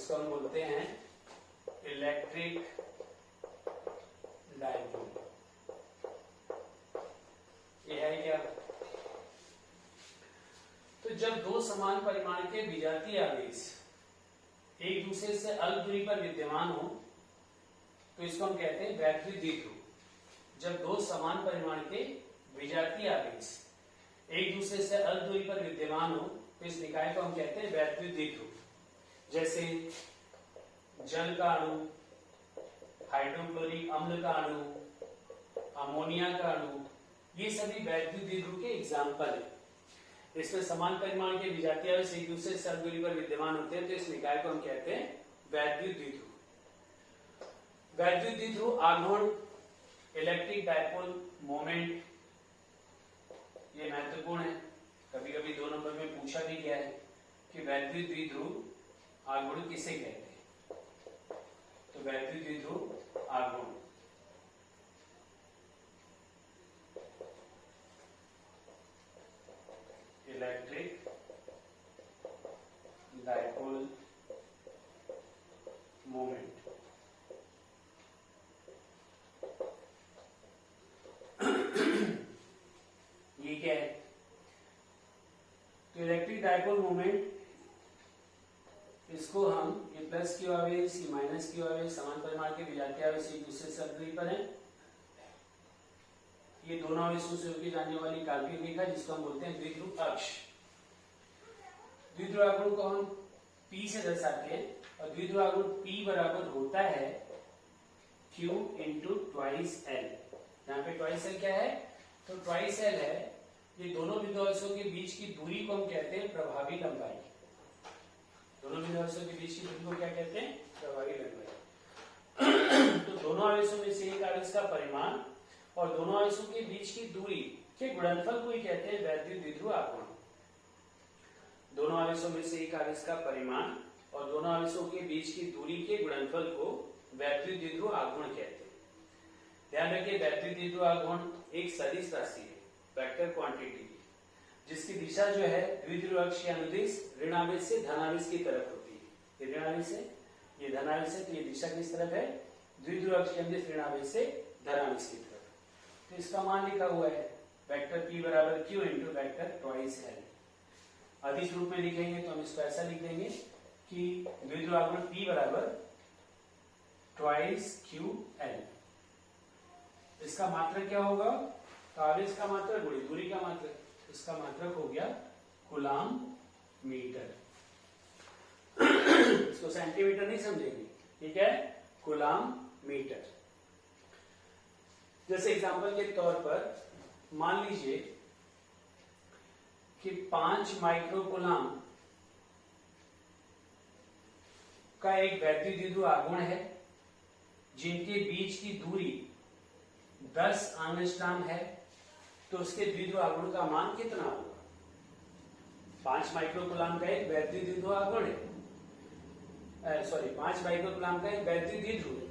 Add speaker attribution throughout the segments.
Speaker 1: इसको हम बोलते हैं इलेक्ट्रिक डायपोल। ये है क्या? तो जब दो समान परिमाण के विजातीय आवेश एक दूसरे से अल्प दूरी पर विद्यमान हो तो इसको हम कहते हैं वैद्युत द्विध्रुव। जब दो समान परिमाण के विजातीय आवेश एक दूसरे से अल्प दूरी पर विद्यमान हो तो इस निकाय को हम कहते हैं वैद्युत द्विध्रुव। जैसे जल का अणु, हाइड्रोक्लोरिक अम्ल का अणु, अमोनिया का अणु, ये सभी वैद्युत द्विध्रुव के एग्जाम्पल है। इसमें समान परिमाण के विजातीय आवेश एक दूसरे से अल्प दूरी पर विद्यमान होते हैं तो इस निकाय को हम कहते हैं वैद्युत द्विध्रुव। वैद्युत द्विध्रुव आघूर्ण, इलेक्ट्रिक डायपोल मोमेंट, ये महत्वपूर्ण है। कभी कभी 2 नंबर में पूछा भी गया है कि वैद्युत द्विध्रुव आघूर्ण किसे कहते हैं। तो वैद्युत द्विध्रुव आघूर्ण इलेक्ट्रिक डायपोल मोमेंट। ये क्या है? तो इलेक्ट्रिक डायपोल मोमेंट, इसको हम ये प्लस क्यू आवेश, ये माइनस क्यू आवेश समान परिमाण के विजातीय आवेश एक दूसरे से अल्प दूरी पर है। ये दोनों आवेशों से होकर जाने वाली काल्पनिक रेखा जिसको हम बोलते हैं द्विध्रुव अक्ष। द्विध्रुव आघूर्ण को हम P से दर्शाते हैं और द्विध्रुव आघूर्ण P बराबर होता है Q इंटू ट्वाइस L। यहाँ पे ट्वाइस L क्या है? तो ट्वाइस L है ये दोनों बिंदु आवेशों के बीच की दूरी को हम कहते हैं प्रभावी लंबाई। दोनों बिंदु आवेशों के बीच की दूरी को क्या कहते हैं? प्रभावी लंबाई। तो दोनों आवेशों में से एक आवेश का परिमाण और दोनों आवेशों के बीच की दूरी के गुणनफल को ही कहते हैं वैद्युत द्विध्रुव आघूर्ण। दोनों आवेशों में से एक आवेश का परिमाण और दोनों आवेशों के बीच की दूरी के गुणनफल को वैद्युत द्विध्रुव आघूर्ण कहते हैं। ध्यान रखिए, वैद्युत द्विध्रुव आघूर्ण एक सदिश राशि है, वेक्टर क्वांटिटी, जिसकी दिशा जो है द्विध्रुव अक्ष के अनुदिश ऋण आवेश से धन आवेश की तरफ होती है। ये ऋण आवेश है, ये धन आवेश है, तो ये दिशा किस तरफ है? द्विध्रुव अक्ष के अनुदिश ऋण आवेश से धन आवेश की तरफ। तो इसका मान लिखा हुआ है वेक्टर P बराबर Q into vector twice L। अदिश रूप में लिखेंगे तो हम इसको ऐसा लिख देंगे कि द्विध्रुव आघूर्ण P बराबर ट्वाइस QL। इसका मात्रक क्या होगा? तो आवेश का मात्रक गुणित दूरी का मात्रक, इसका मात्रक हो गया कूलाम मीटर। इसको सेंटीमीटर नहीं समझेंगे, ठीक है? Coulomb metre. जैसे एग्जांपल के तौर पर मान लीजिए कि 5 माइक्रोकूलाम का एक वैद्युत द्विध्रुव आघूर्ण है जिनके बीच की दूरी 10 एंगस्ट्रॉम है, तो उसके द्विध्रुव आघूर्ण का मान कितना होगा? 5 माइक्रोकूलाम का एक वैद्युत द्विध्रुव आघूर्ण है, 5 माइक्रोकूलाम का एक वैद्युत द्विध्रुव है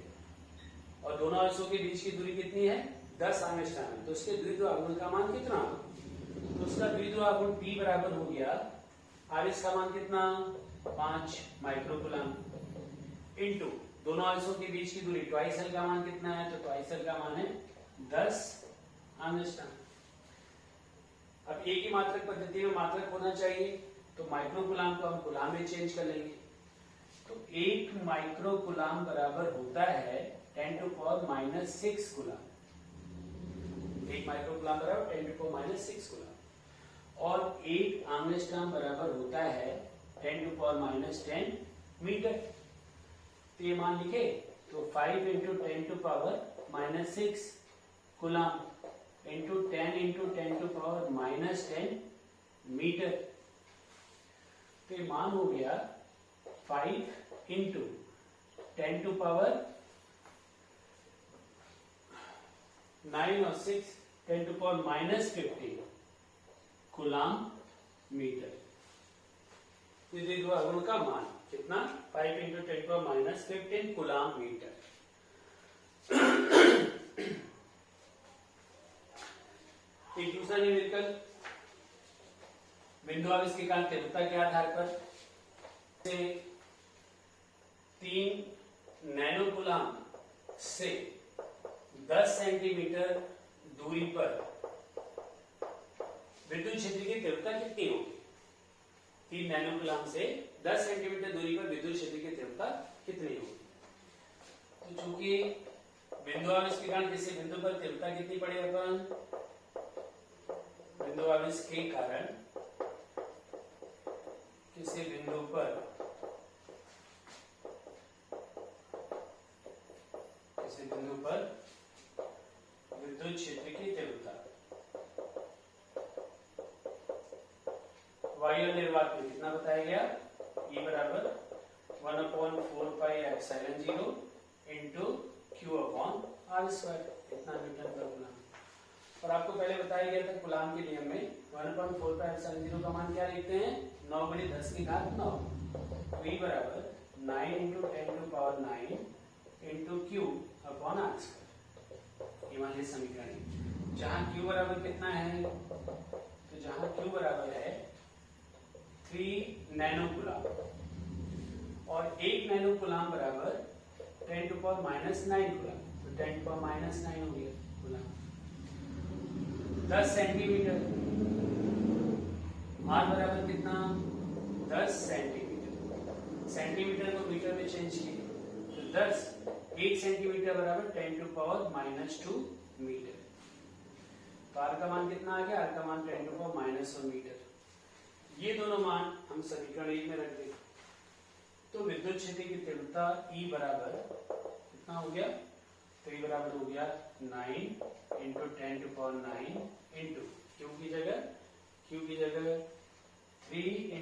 Speaker 1: और दोनों आवेशों के बीच की दूरी कितनी है? 10 एंगस्ट्रॉम है, तो उसके द्विध्रुव आघूर्ण का मान कितना होगा? तो उसका द्विध्रुव आघूर्ण P बराबर हो गया, आवेश का मान कितना? 5 माइक्रोकूलाम इंटू दोनों आवेशों के बीच की दूरी ट्वाइस L का मान कितना है? तो ट्वाइस L का मान है 10 एंगस्ट्रॉम। अब एक ही मात्रक पद्धति में मात्रक होना चाहिए तो माइक्रोकूलाम को हम कूलाम में चेंज कर लेंगे। तो 1 माइक्रोकूलाम बराबर होता है 10⁻⁻6 कूलाम। 1 माइक्रोकूलाम बराबर 10⁻⁻6 कूलाम और 1 एंगस्ट्रॉम बराबर होता है 10⁻⁻10 मीटर। तो ये मान लिखे तो 5 × 10⁻⁻6 कूलाम इंटू 10 × 10⁻⁻10 मीटर। तो ये मान हो गया 5 × 10⁻9 और 6 10⁻⁻15 कूलाम मीटर। द्विध्रुव आघूर्ण का मान कितना? 5 × 10⁻⁻15 कूलाम मीटर। एक दूसरा न्यूमेरिकल, बिंदु आवेश के कारण तीव्रता के आधार पर से 3 नैनो कूलाम से 10 सेंटीमीटर दूरी पर विद्युत क्षेत्र की तीव्रता कितनी होगी? 3 नैनो कूलाम से 10 सेंटीमीटर दूरी पर विद्युत क्षेत्र की तीव्रता कितनी होगी? तो चूंकि बिंदु आवेश के कारण किसी बिंदु पर तीव्रता कितनी पड़े अपन, बिंदु आवेश के कारण किसी बिंदु पर विद्युत क्षेत्र की तीव्रता वायु निर्वात में कितना बताया गया? E बराबर 1/4 pi epsilon 0 into Q upon R square, इतना न्यूटन पर कूलाम। और आपको पहले बताया गया था कूलाम के नियम में 1/4 पाई एप्सिलॉन 0 का मान क्या लिखते हैं? 9 × 10⁹ तो E बराबर 9 × 10⁹ into Q upon R square, ये वाली समीकरण। जहां Q बराबर कितना है? तो जहां Q बराबर है 3 नैनो कूलाम और 1 नैनो कूलाम बराबर 10⁻⁹ कूलाम, तो 10⁻⁹ हो गया कूलाम। 10 सेंटीमीटर, R बराबर कितना? 10 सेंटीमीटर, सेंटीमीटर को मीटर में चेंज किए तो 10, 1 सेंटीमीटर बराबर 10⁻⁻2 मीटर। तो R का मान कितना आ गया? R का मान 10⁻⁻1 मीटर। ये दोनों मान हम समीकरण 1 में रख दें तो विद्युत क्षेत्र की तीव्रता E बराबर कितना हो गया? तो E बराबर हो गया 9 × 10⁹ इंटू Q की जगह 3 ×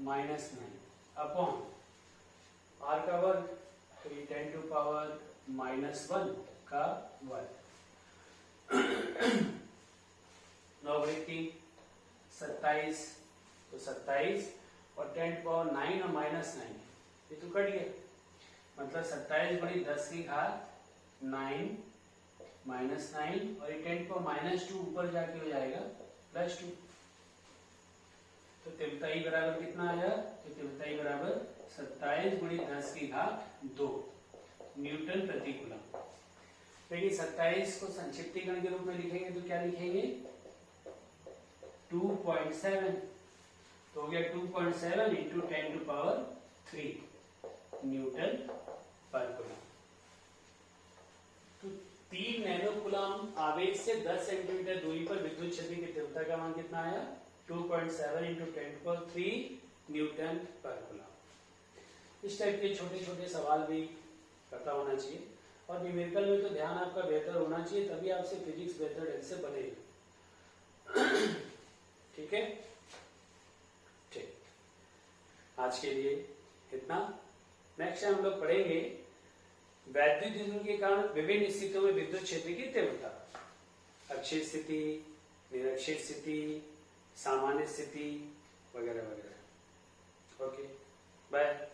Speaker 1: 10⁻⁻9 अपॉन R का वर्ग, तो ये 10⁻⁻1 का वर्ग। 9 × 3 27, तो 27 और 10⁻⁹ और -9 ये तो कट गया, मतलब 27 × 10⁻9 -9 और 10⁻2 ऊपर जाके हो जाएगा +2। तो तीव्रता E बराबर कितना आया? तो तीव्रता E बराबर 27 × 10⁻2 न्यूटन प्रति कूलम। लेकिन 27 को संक्षिप्तीकरण के रूप में लिखेंगे तो क्या लिखेंगे? 2.7, तो हो गया 2.7 × 10⁻³ न्यूटन पर कूलम। तो 3 नैनो कूलम आवेश से 10 सेंटीमीटर दूरी पर विद्युत क्षेत्र की तीव्रता का मान कितना आया? 2.7 × 10⁻³ न्यूटन पर कूलम। इस टाइप के छोटे छोटे सवाल भी पता होना चाहिए और न्यूमेरिकल में तो ध्यान आपका बेहतर होना चाहिए, तभी आपसे फिजिक्स बेहतर ढंग से बनेगी। ठीक है, ठीक, आज के लिए इतना। नेक्स्ट टाइम हम लोग पढ़ेंगे वैद्युत द्विध्रुव के कारण विभिन्न स्थितियों में विद्युत क्षेत्र की तीव्रता, अक्षीय स्थिति, निरक्षीय स्थिति, सामान्य स्थिति वगैरह वगैरह। Okay, bye.